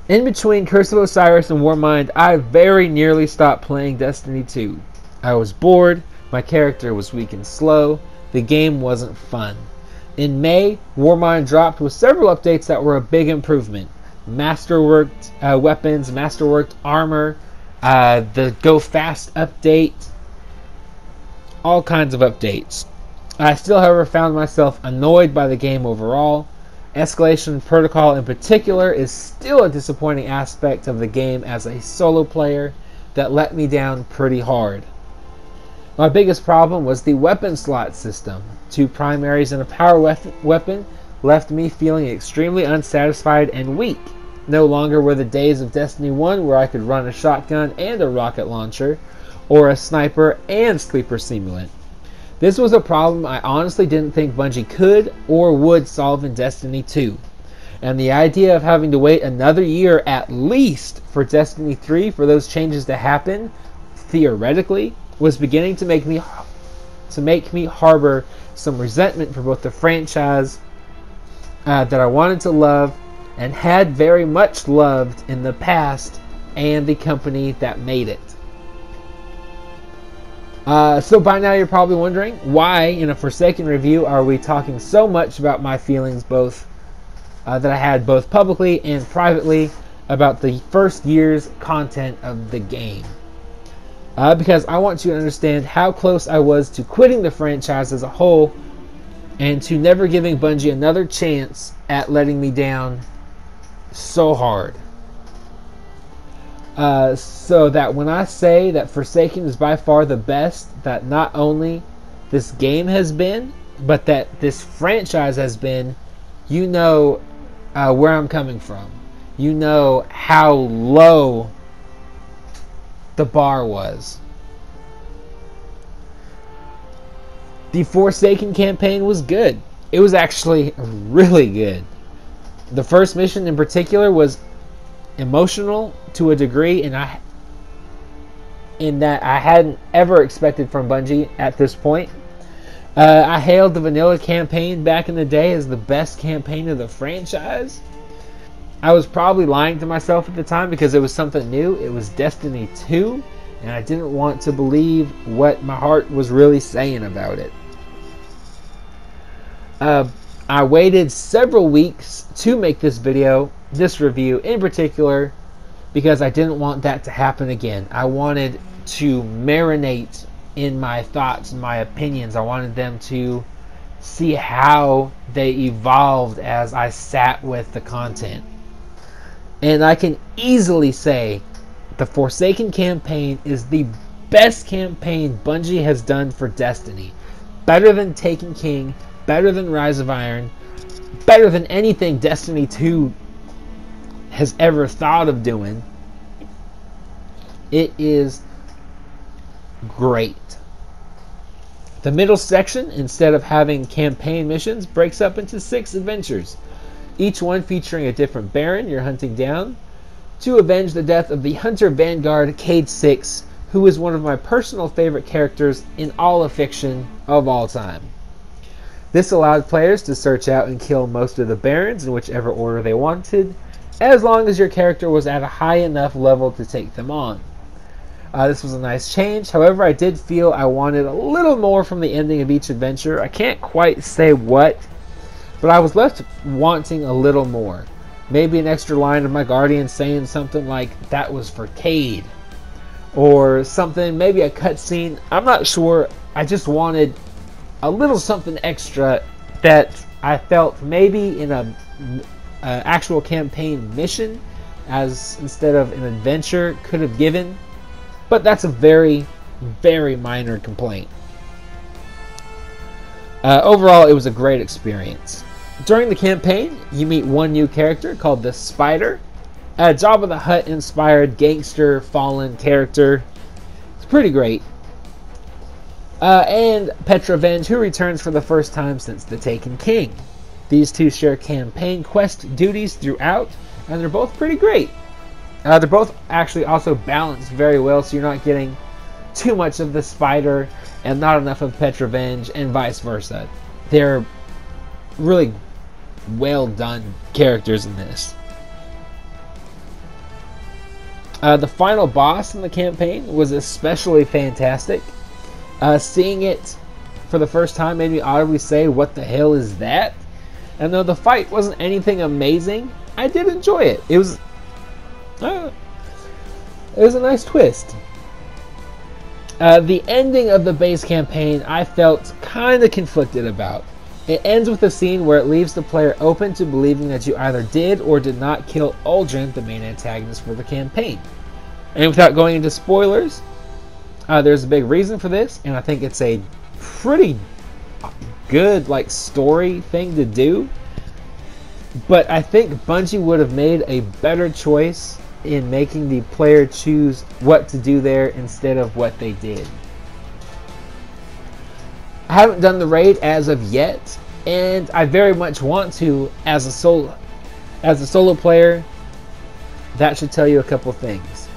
In between Curse of Osiris and Warmind, I very nearly stopped playing Destiny 2. I was bored, my character was weak and slow, the game wasn't fun. In May, Warmind dropped with several updates that were a big improvement. Masterworked weapons, masterworked armor, the Go Fast update, all kinds of updates. I still, however, found myself annoyed by the game overall. Escalation Protocol in particular is still a disappointing aspect of the game as a solo player that let me down pretty hard. My biggest problem was the weapon slot system. 2 primaries and a power weapon left me feeling extremely unsatisfied and weak. No longer were the days of Destiny 1 where I could run a shotgun and a rocket launcher, or a sniper and sleeper simulant. This was a problem I honestly didn't think Bungie could or would solve in Destiny 2. And the idea of having to wait another year at least for Destiny 3 for those changes to happen, theoretically, was beginning to make me harbor some resentment for both the franchise that I wanted to love and had very much loved in the past, and the company that made it. So by now you're probably wondering, why in a Forsaken review are we talking so much about my feelings both that I had both publicly and privately about the first year's content of the game? Because I want you to understand how close I was to quitting the franchise as a whole and to never giving Bungie another chance at letting me down so hard. So that when I say that Forsaken is by far the best that not only this game has been, but that this franchise has been, you know where I'm coming from. You know how low the bar was. The Forsaken campaign was good. It was actually really good. The first mission in particular was emotional to a degree, in that I hadn't ever expected from Bungie at this point. I hailed the vanilla campaign back in the day as the best campaign of the franchise. I was probably lying to myself at the time because it was something new. It was Destiny 2, and I didn't want to believe what my heart was really saying about it. I waited several weeks to make this review in particular, because I didn't want that to happen again. I wanted to marinate in my thoughts and my opinions. I wanted them to see how they evolved as I sat with the content. And I can easily say the Forsaken campaign is the best campaign Bungie has done for Destiny. Better than Taken King, better than Rise of Iron, better than anything Destiny 2 has ever thought of doing. It is great. The middle section, instead of having campaign missions, breaks up into 6 adventures, each one featuring a different Baron you're hunting down to avenge the death of the Hunter Vanguard Cade 6, who is one of my personal favorite characters in all of fiction of all time. This allowed players to search out and kill most of the Barons in whichever order they wanted, as long as your character was at a high enough level to take them on. This was a nice change. However, I did feel I wanted a little more from the ending of each adventure. I can't quite say what, but I was left wanting a little more. Maybe an extra line of my Guardian saying something like, "That was for Cade," or something, maybe a cutscene. I'm not sure. I just wanted a little something extra that I felt maybe in a actual campaign mission, as instead of an adventure, could have given. But that's a very, very minor complaint. Overall, it was a great experience. During the campaign, you meet one new character called the Spider, a Jabba the Hutt inspired gangster fallen character. It's pretty great. And Petrovenge, who returns for the first time since the Taken King. These two share campaign quest duties throughout, and they're both pretty great. They're both actually also balanced very well, so you're not getting too much of the Spider and not enough of Petrovenge, and vice versa. They're really well done characters in this. The final boss in the campaign was especially fantastic. Seeing it for the first time made me audibly say, "What the hell is that?" And though the fight wasn't anything amazing, I did enjoy it. It was a nice twist. The ending of the base campaign I felt kind of conflicted about. It ends with a scene where it leaves the player open to believing that you either did or did not kill Uldren, the main antagonist for the campaign. And without going into spoilers, there's a big reason for this, and I think it's a pretty good story thing to do. But I think Bungie would have made a better choice in making the player choose what to do there instead of what they did. I haven't done the raid as of yet, and I very much want to as a solo player. That should tell you a couple things.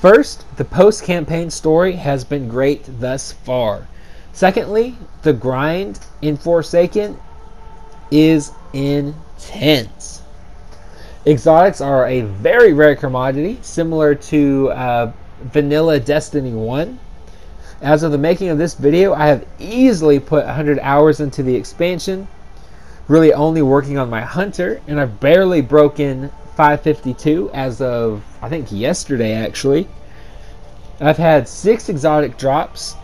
First, the post-campaign story has been great thus far. Secondly, the grind in Forsaken is intense. Exotics are a very rare commodity, similar to vanilla Destiny 1. As of the making of this video, I have easily put 100 hours into the expansion, really only working on my hunter, and I've barely broken 552 as of, I think, yesterday actually. I've had 6 exotic drops.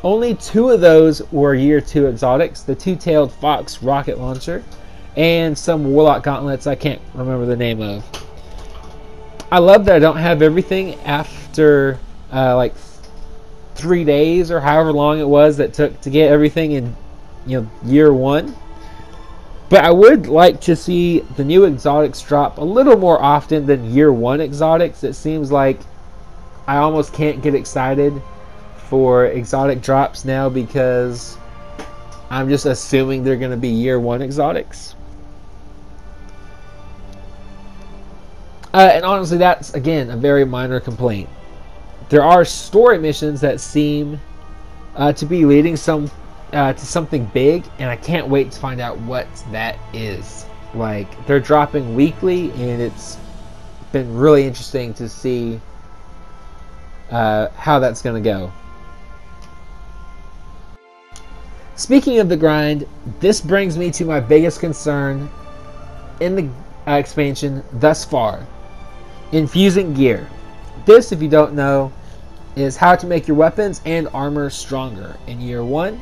Only 2 of those were year 2 exotics, the two-tailed fox rocket launcher and some warlock gauntlets I can't remember the name of. I love that I don't have everything after 3 days or however long it was that took to get everything in year 1. But I would like to see the new exotics drop a little more often than year 1 exotics. It seems like I almost can't get excited for exotic drops now because I'm just assuming they're going to be year 1 exotics. And honestly, that's again a very minor complaint. There are story missions that seem to be leading to something big, and I can't wait to find out what that is. They're dropping weekly, and it's been really interesting to see how that's going to go. Speaking of the grind, this brings me to my biggest concern in the expansion thus far. Infusing gear. This, if you don't know, is how to make your weapons and armor stronger. In year 1,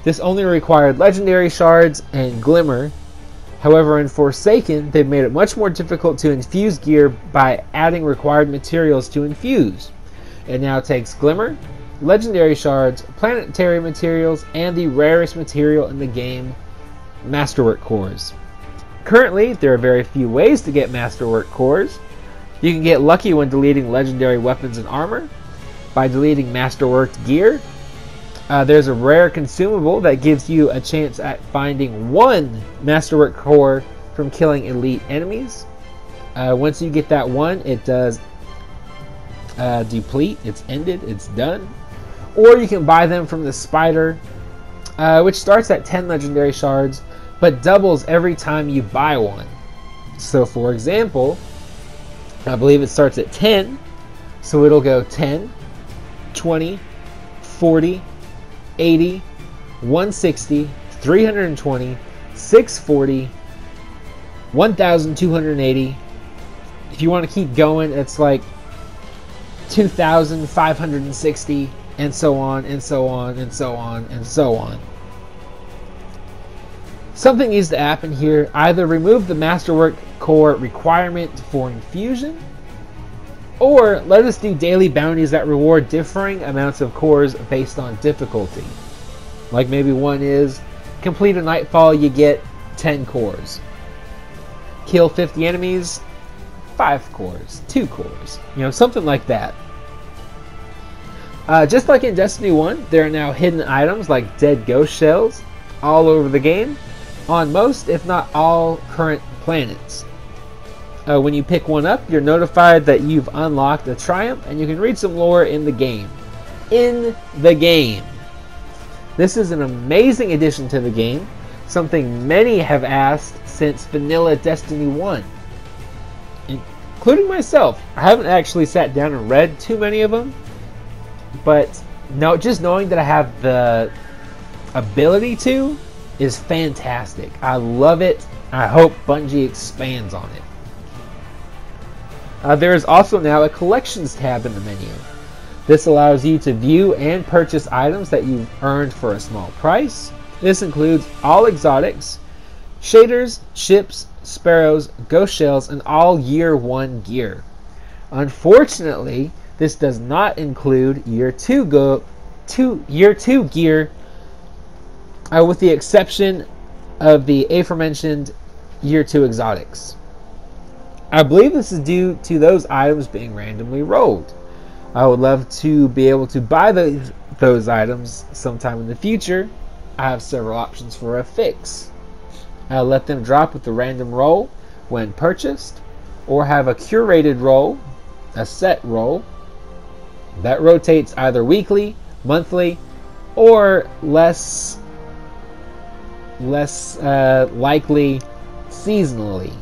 this only required legendary shards and glimmer. However, in Forsaken, they've made it much more difficult to infuse gear by adding required materials to infuse. It now takes glimmer, legendary shards, planetary materials, and the rarest material in the game, Masterwork Cores. Currently, there are very few ways to get Masterwork Cores. You can get lucky when deleting legendary weapons and armor, by deleting Masterworked gear. There's a rare consumable that gives you a chance at finding 1 Masterwork Core from killing elite enemies. Once you get that 1, it does deplete, it's ended, it's done. Or you can buy them from the spider, which starts at 10 legendary shards, but doubles every time you buy one. So for example, I believe it starts at 10, so it'll go 10, 20, 40, 80, 160, 320, 640, 1,280. If you want to keep going, it's like 2,560, and so on, and so on, and so on, and so on. Something needs to happen here. Either remove the Masterwork Core requirement for infusion, or let us do daily bounties that reward differing amounts of cores based on difficulty. Like maybe one is, complete a nightfall, you get 10 cores. Kill 50 enemies, 5 cores, 2 cores. Something like that. Just like in Destiny 1, there are now hidden items like dead ghost shells all over the game, on most, if not all, current planets. When you pick one up, you're notified that you've unlocked a triumph, and you can read some lore in the game. This is an amazing addition to the game, something many have asked since vanilla Destiny 1. including myself. I haven't actually sat down and read too many of them, but no, just knowing that I have the ability to is fantastic. I love it. I hope Bungie expands on it. There is also now a collections tab in the menu. This allows you to view and purchase items that you've earned for a small price. This includes all exotics, shaders, ships, sparrows, ghost shells, and all year 1 gear. Unfortunately, this does not include year 2 gear, with the exception of the aforementioned year 2 exotics. I believe this is due to those items being randomly rolled. I would love to be able to buy those items sometime in the future. I have several options for a fix. I'll let them drop with the random roll when purchased, or have a curated roll, a set roll, that rotates either weekly, monthly, or less likely seasonally.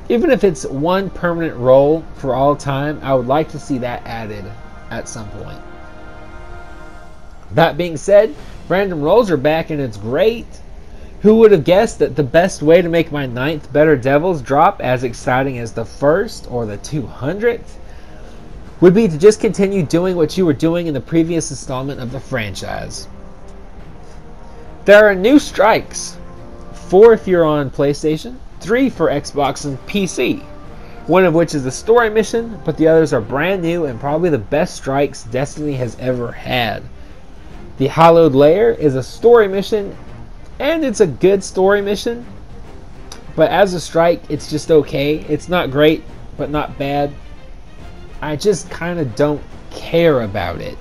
Even if it's one permanent roll for all time, I would like to see that added at some point. That being said, random rolls are back and it's great. Who would have guessed that the best way to make my 9th Better Devils drop as exciting as the 1st or the 200th would be to just continue doing what you were doing in the previous installment of the franchise. There are new strikes, 4 if you're on PlayStation, 3 for Xbox and PC, one of which is a story mission, but the others are brand new and probably the best strikes Destiny has ever had. The Hallowed Lair is a story mission, and it's a good story mission, but as a strike, it's just okay. It's not great, but not bad. I just kind of don't care about it.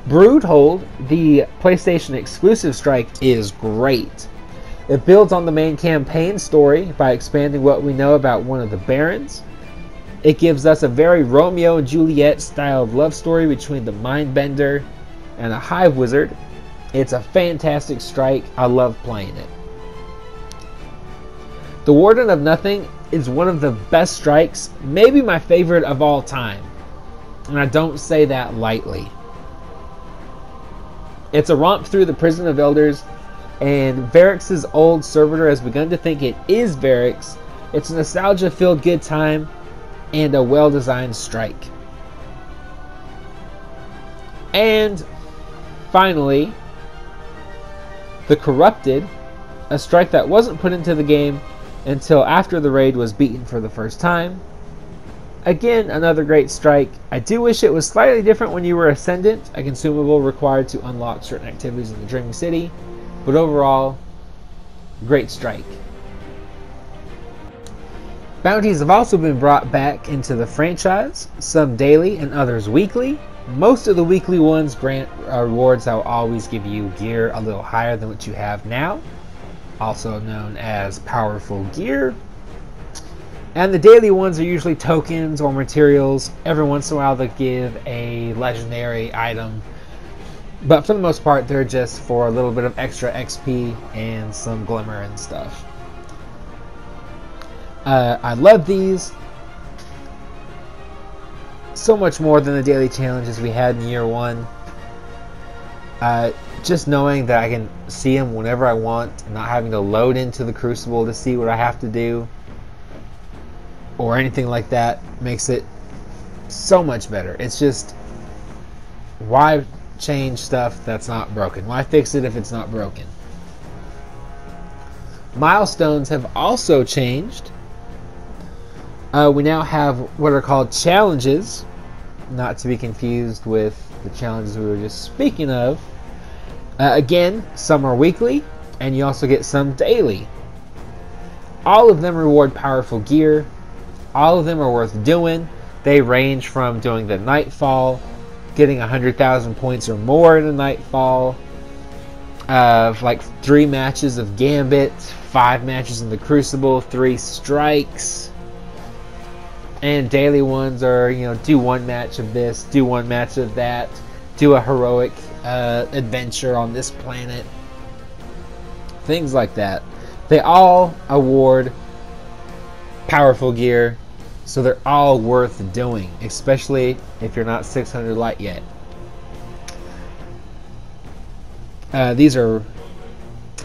Broodhold, the PlayStation exclusive strike, is great. It builds on the main campaign story by expanding what we know about one of the Barons. It gives us a very Romeo and Juliet styled love story between the Mindbender and a Hive Wizard. It's a fantastic strike. I love playing it. The Warden of Nothing is one of the best strikes, maybe my favorite of all time. And I don't say that lightly. It's a romp through the Prison of Elders, and Varrix's old servitor has begun to think it is Varrix. It's a nostalgia-filled good time and a well-designed strike. And finally, the Corrupted, a strike that wasn't put into the game until after the raid was beaten for the first time. Again, another great strike. I do wish it was slightly different when you were Ascendant, a consumable required to unlock certain activities in the Dreaming City, but overall, great strike. Bounties have also been brought back into the franchise, some daily and others weekly. Most of the weekly ones grant rewards that will always give you gear a little higher than what you have now, also known as powerful gear. And the daily ones are usually tokens or materials. Every once in a while they give a legendary item, but for the most part they're just for a little bit of extra XP and some glimmer and stuff. I love these so much more than the daily challenges we had in year 1. Just knowing that I can see them whenever I want and not having to load into the Crucible to see what I have to do or anything like that makes it so much better. It's just, why change stuff that's not broken? Why fix it if it's not broken? Milestones have also changed. We now have what are called challenges, not to be confused with the challenges we were just speaking of. Again, some are weekly, and you also get some daily. All of them reward powerful gear. All of them are worth doing. They range from doing the Nightfall, getting 100,000 points or more in a Nightfall, like 3 matches of Gambit, 5 matches in the Crucible, 3 strikes. And daily ones are, do 1 match of this, do 1 match of that, do a heroic adventure on this planet. Things like that. They all award powerful gear. So they're all worth doing, especially if you're not 600 light yet. These are...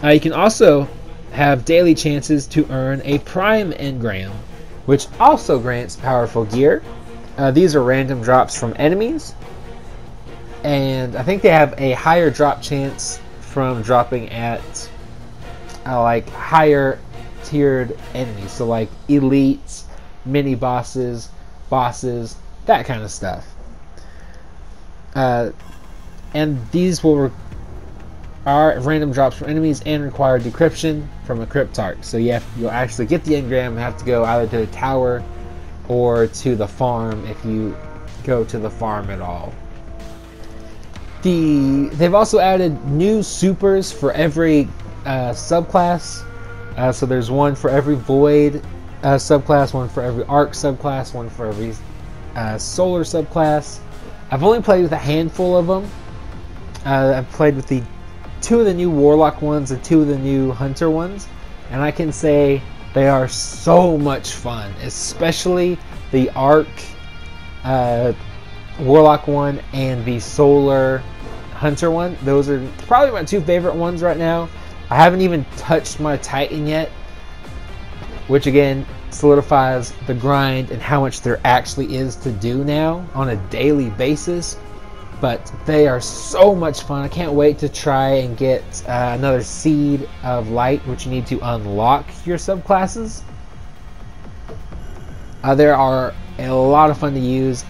you can also have daily chances to earn a Prime Engram, which also grants powerful gear. These are random drops from enemies, and I think they have a higher drop chance from dropping at like higher tiered enemies, so like elites, mini bosses, that kind of stuff. And these are random drops from enemies and require decryption from a cryptarch. So you'll actually get the engram and have to go either to the tower or to the farm if you go to the farm at all. They've also added new supers for every subclass. So there's one for every void subclass, one for every arc subclass, one for every solar subclass. I've only played with a handful of them. I've played with the 2 of the new warlock ones and 2 of the new hunter ones, and I can say they are so much fun, especially the arc warlock one and the solar hunter one. Those are probably my 2 favorite ones right now. I haven't even touched my titan yet, which again solidifies the grind and how much there actually is to do now on a daily basis. But they are so much fun. I can't wait to try and get another seed of light, which you need to unlock your subclasses. They are a lot of fun to use.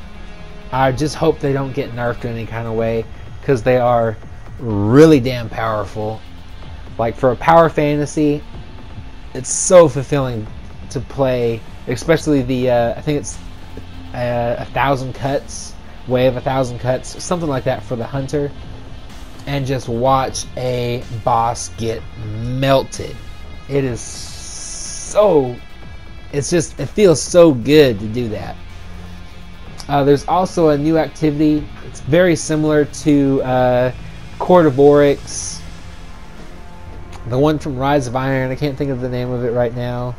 I just hope they don't get nerfed in any kind of way, because they are really damn powerful. Like, for a power fantasy, it's so fulfilling to play, especially the I think it's 1,000 cuts, wave 1,000 cuts, something like that for the hunter, and just watch a boss get melted. It is so, it feels so good to do that. There's also a new activity. It's very similar to Court of Oryx, the one from Rise of Iron. I can't think of the name of it right now.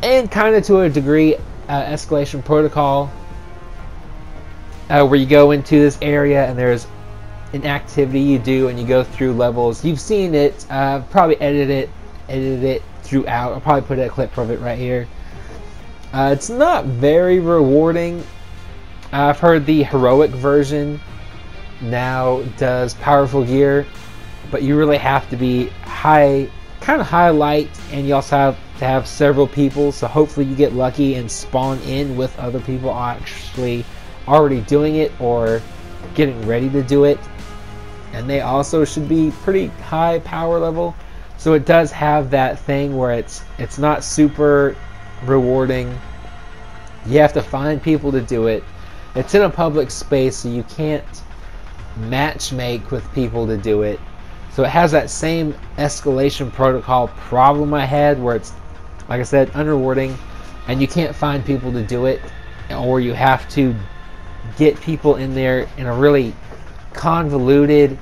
And kind of to a degree, Escalation Protocol, where you go into this area and there's an activity you do and you go through levels. You've seen it. Probably edited it throughout. I'll probably put a clip of it right here. It's not very rewarding. I've heard the heroic version now does powerful gear, but you really have to be kind of high light, and you also have to have several people, so hopefully you get lucky and spawn in with other people actually already doing it or getting ready to do it. And they also should be pretty high power level, so it does have that thing where it's not super rewarding. You have to find people to do it. It's in a public space, so you can't match make with people to do it. So it has that same Escalation Protocol problem I had, where it's, like I said, unrewarding, and you can't find people to do it, or you have to get people in there in a really convoluted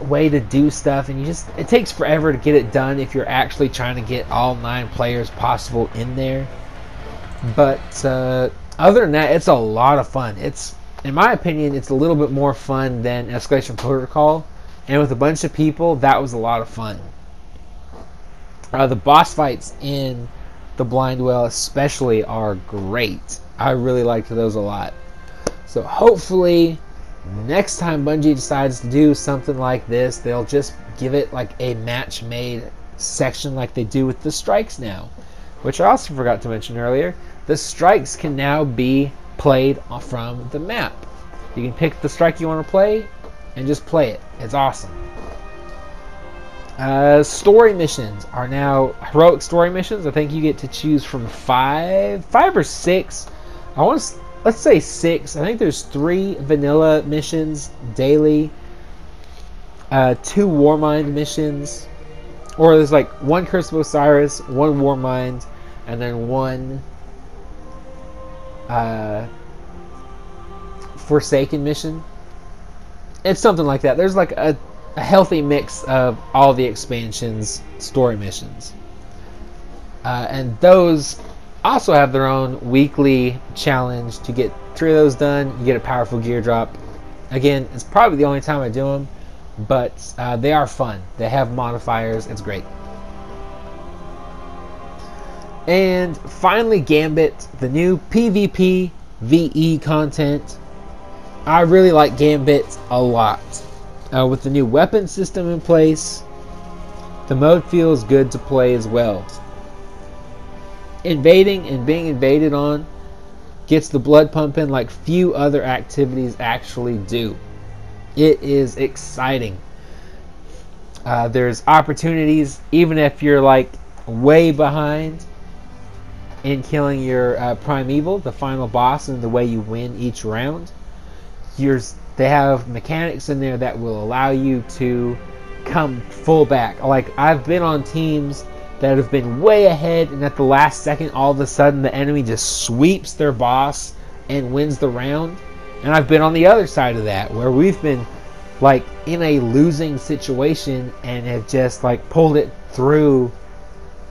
way to do stuff, and it takes forever to get it done if you're actually trying to get all 9 players possible in there. But other than that, it's a lot of fun. In my opinion, it's a little bit more fun than Escalation Protocol, and with a bunch of people, that was a lot of fun. The boss fights in the Blind Well especially are great. I really liked those a lot. So hopefully next time Bungie decides to do something like this, they'll just give it like a match-made section like they do with the strikes now, which I also forgot to mention earlier. The strikes can now be played from the map. You can pick the strike you want to play and just play it. It's awesome. Story missions are now heroic story missions. I think you get to choose from 5 or 6. Let's say 6. I think there's 3 vanilla missions daily, 2 Warmind missions, or there's like 1 Curse of Osiris, 1 Warmind, and then 1 Forsaken mission. It's something like that. There's like a healthy mix of all the expansions story missions. And those also have their own weekly challenge. To get 3 of those done, you get a powerful gear drop. Again, it's probably the only time I do them, but they are fun. They have modifiers. It's great. And finally, Gambit, the new PvP VE content. I really like Gambit a lot. With the new weapon system in place, the mode feels good to play as well. Invading and being invaded on gets the blood pumping like few other activities actually do. It is exciting. There's opportunities, even if you're like way behind in killing your primeval, the final boss, and the way you win each round. They have mechanics in there that will allow you to come full back. Like, I've been on teams that have been way ahead, and at the last second, all of a sudden, the enemy just sweeps their boss and wins the round. And I've been on the other side of that, where we've been like in a losing situation and have just like pulled it through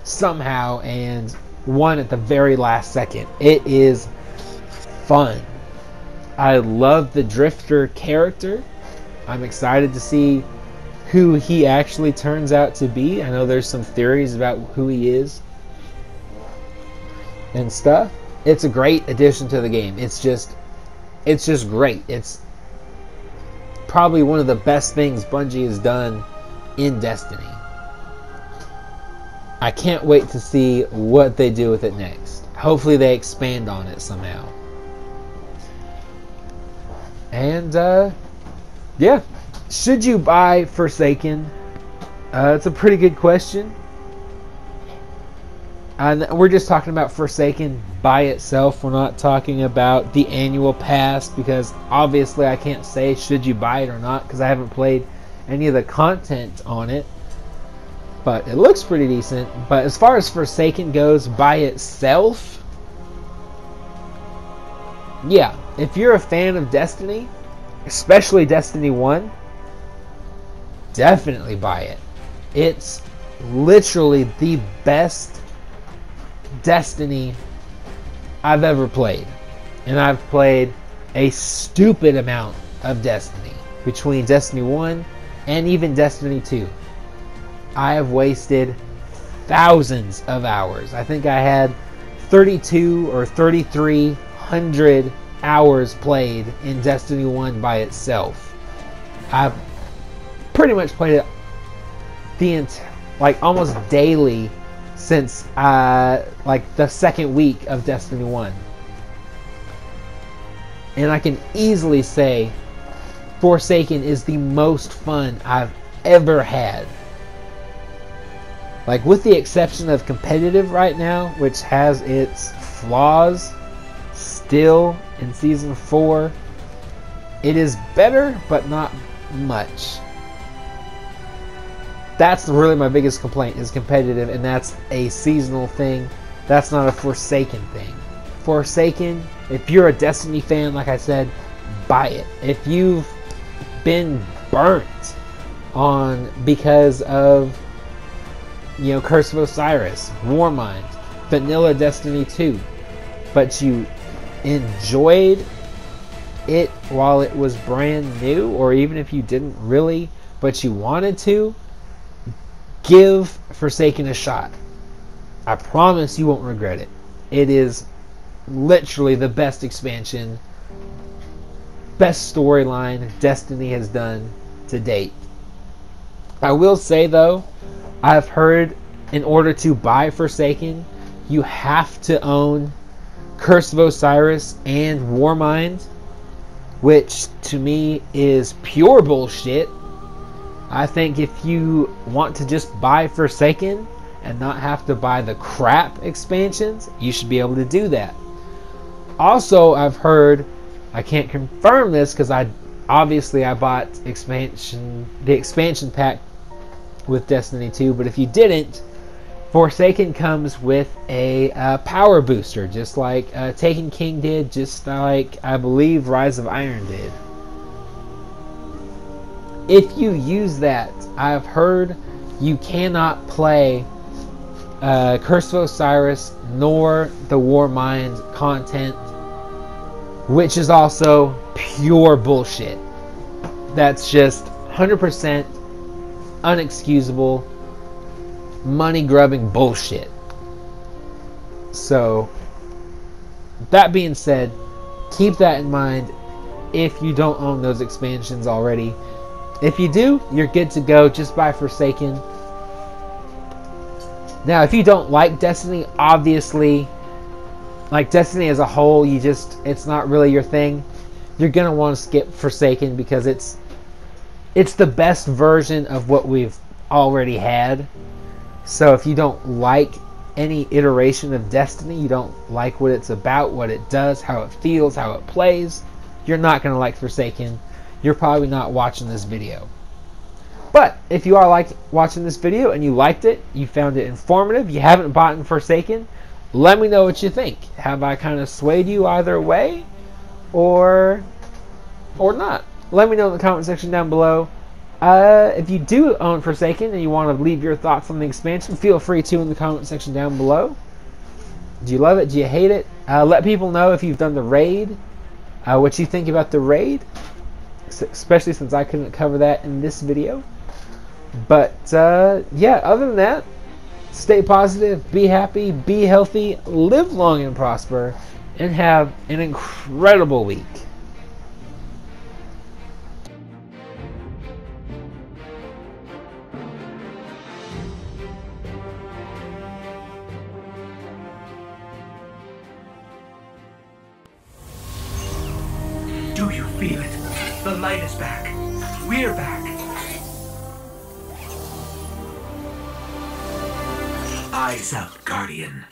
somehow and won at the very last second. It is fun. I love the Drifter character. I'm excited to see who he actually turns out to be. I know there's some theories about who he is and stuff. It's a great addition to the game. It's just great. It's probably one of the best things Bungie has done in Destiny. I can't wait to see what they do with it next. Hopefully they expand on it somehow. And yeah, should you buy Forsaken? It's a pretty good question. And we're just talking about Forsaken by itself. We're not talking about the annual pass, because obviously I can't say should you buy it or not, because I haven't played any of the content on it. But it looks pretty decent. But as far as Forsaken goes by itself, yeah, if you're a fan of Destiny, especially Destiny 1, definitely buy it. It's literally the best Destiny I've ever played. And I've played a stupid amount of Destiny between Destiny 1 and even Destiny 2. I have wasted thousands of hours. I think I had 32 or 3,300 hours played in Destiny 1 by itself. I've pretty much played it like almost daily since like the second week of Destiny 1. And I can easily say Forsaken is the most fun I've ever had. Like, with the exception of competitive right now, which has its flaws still in Season 4, it is better, but not much. That's really my biggest complaint, is competitive, and that's a seasonal thing. That's not a Forsaken thing. Forsaken, if you're a Destiny fan, like I said, buy it. If you've been burnt on because of, you know, Curse of Osiris, Warmind, vanilla Destiny 2, but you enjoyed it while it was brand new, or even if you didn't really, but you wanted to, give Forsaken a shot. I promise you won't regret it. It is literally the best expansion, best storyline Destiny has done to date. I will say though, I've heard in order to buy Forsaken, you have to own Curse of Osiris and Warmind, which to me is pure bullshit. I think if you want to just buy Forsaken and not have to buy the crap expansions, you should be able to do that. Also, I've heard, I can't confirm this because I bought the expansion pack with Destiny 2, but if you didn't, Forsaken comes with a power booster, just like Taken King did, just like I believe Rise of Iron did. If you use that, I've heard you cannot play Curse of Osiris nor the Warmind content, which is also pure bullshit. That's just 100% unexcusable, money-grubbing bullshit. So, that being said, keep that in mind if you don't own those expansions already. If you do, you're good to go. Just buy Forsaken. Now, if you don't like Destiny, obviously, like Destiny as a whole, it's not really your thing. You're going to want to skip Forsaken because it's the best version of what we've already had. So if you don't like any iteration of Destiny, you don't like what it's about, what it does, how it feels, how it plays, you're not going to like Forsaken. You're probably not watching this video. But if you are watching this video and you liked it, you found it informative, you haven't bought Forsaken, let me know what you think. Have I kind of swayed you either way or not? Let me know in the comment section down below. If you do own Forsaken and you want to leave your thoughts on the expansion, feel free to in the comment section down below. Do you love it? Do you hate it? Let people know if you've done the raid, what you think about the raid, especially since I couldn't cover that in this video. But yeah, other than that, stay positive, be happy, be healthy, live long and prosper, and have an incredible week. Do you feel it? The light is back. We're back. Eyes out, Guardian.